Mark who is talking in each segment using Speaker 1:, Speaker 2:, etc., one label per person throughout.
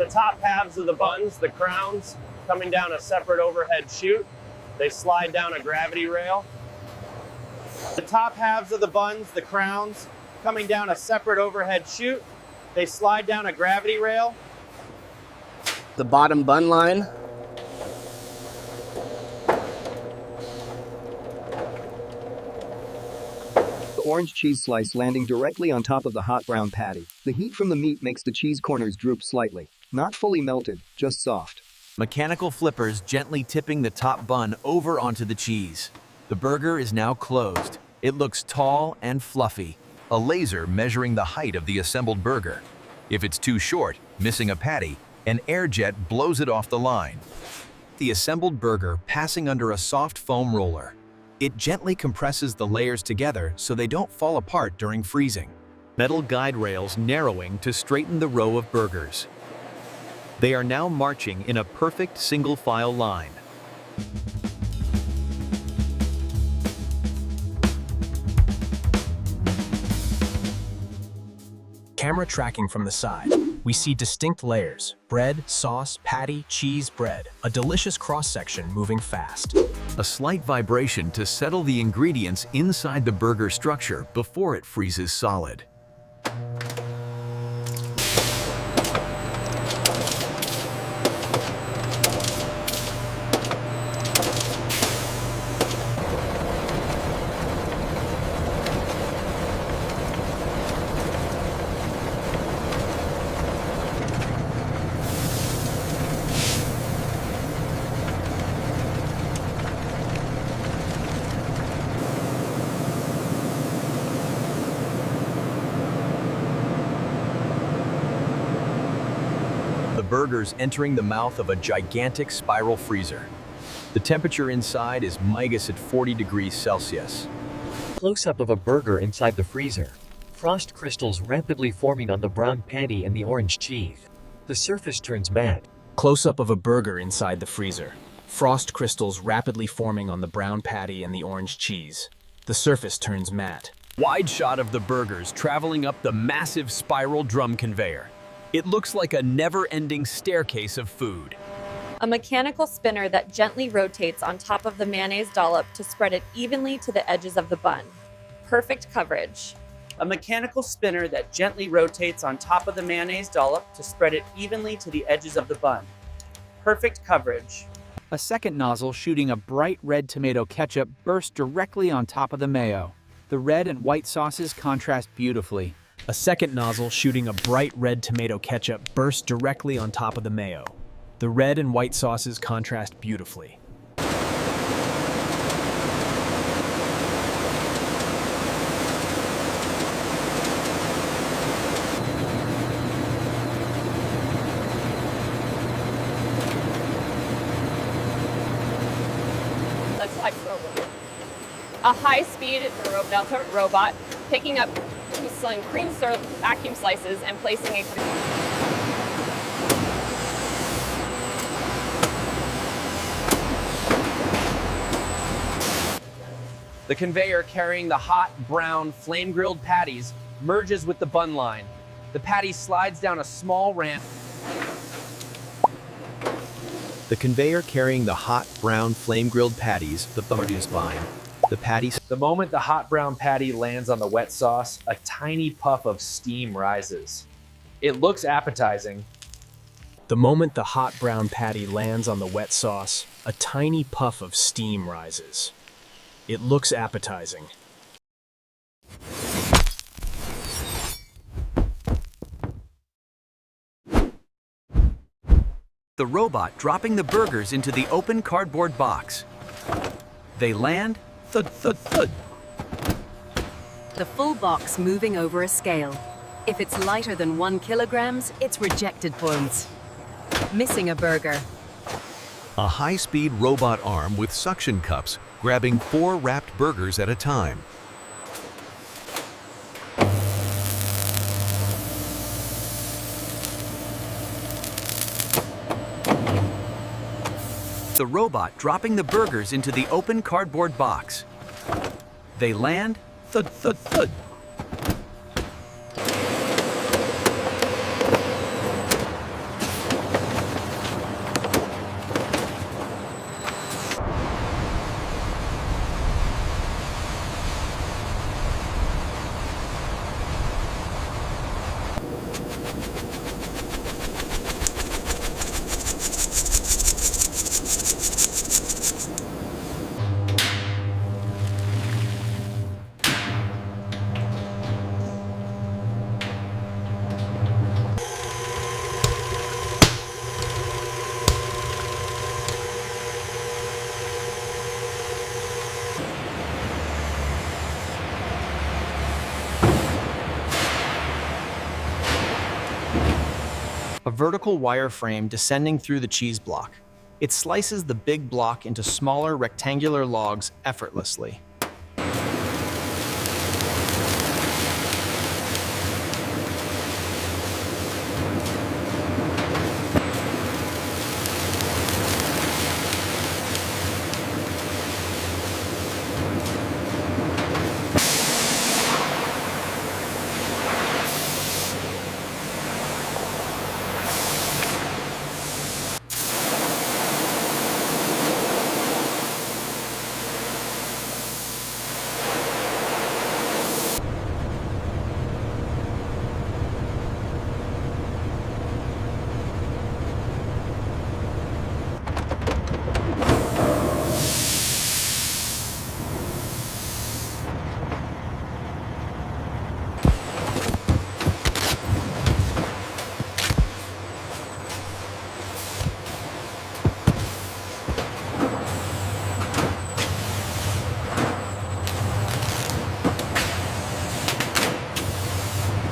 Speaker 1: top halves of the buns, the crowns, coming down a separate overhead chute. They slide down a gravity rail. The top halves of the buns, the crowns, coming down a separate overhead chute. They slide down a gravity rail.
Speaker 2: The bottom bun line.
Speaker 3: The orange cheese slice landing directly on top of the hot brown patty. The heat from the meat makes the cheese corners droop slightly. Not fully melted, just soft.
Speaker 4: Mechanical flippers gently tipping the top bun over onto the cheese. The burger is now closed. It looks tall and fluffy. A laser measuring the height of the assembled burger. If it's too short, missing a patty, an air jet blows it off the line. The assembled burger passing under a soft foam roller. It gently compresses the layers together so they don't fall apart during freezing. Metal guide rails narrowing to straighten the row of burgers. They are now marching in a perfect single-file line.
Speaker 5: Camera tracking from the side. We see distinct layers: bread, sauce, patty, cheese, bread. A delicious cross-section moving fast.
Speaker 4: A slight vibration to settle the ingredients inside the burger structure before it freezes solid. The burgers entering the mouth of a gigantic spiral freezer. The temperature inside is minus at 40 degrees Celsius.
Speaker 6: Close-up of a burger inside the freezer. Frost crystals rapidly forming on the brown patty and the orange cheese. The surface turns matte.
Speaker 5: Close-up of a burger inside the freezer. Frost crystals rapidly forming on the brown patty and the orange cheese. The surface turns matte.
Speaker 4: Wide shot of the burgers traveling up the massive spiral drum conveyor. It looks like a never-ending staircase of food.
Speaker 7: A mechanical spinner that gently rotates on top of the mayonnaise dollop to spread it evenly to the edges of the bun. Perfect coverage.
Speaker 8: A mechanical spinner that gently rotates on top of the mayonnaise dollop to spread it evenly to the edges of the bun. Perfect coverage.
Speaker 9: A second nozzle shooting a bright red tomato ketchup bursts directly on top of the mayo. The red and white sauces contrast beautifully.
Speaker 5: A second nozzle shooting a bright red tomato ketchup bursts directly on top of the mayo. The red and white sauces contrast beautifully.
Speaker 7: A high-speed robot picking up some cream syrup vacuum slices and placing a
Speaker 8: The conveyor carrying the hot, brown, flame-grilled patties merges with the bun line. The patty slides down a small ramp.
Speaker 4: The conveyor carrying the hot, brown, flame-grilled patties, the bonus vine. The patty.
Speaker 1: The moment the hot brown patty lands on the wet sauce, a tiny puff of steam rises. It looks appetizing.
Speaker 5: The moment the hot brown patty lands on the wet sauce, a tiny puff of steam rises. It looks appetizing.
Speaker 4: The robot dropping the burgers into the open cardboard box. They land. Thud, thud, thud.
Speaker 10: The full box moving over a scale. If it's lighter than 1 kilogram, it's rejected points. Missing a burger.
Speaker 4: A high-speed robot arm with suction cups grabbing 4 wrapped burgers at a time. The robot dropping the burgers into the open cardboard box. They land. Thud, thud, thud.
Speaker 5: vertical wire frame descending through the cheese block. It slices the big block into smaller rectangular logs effortlessly.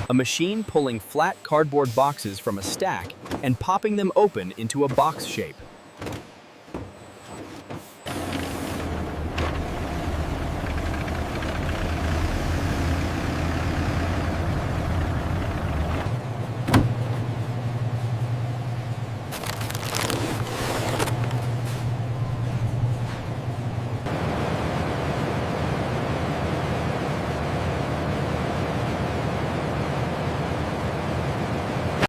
Speaker 5: A machine pulling flat cardboard boxes from a stack and popping them open into a box shape.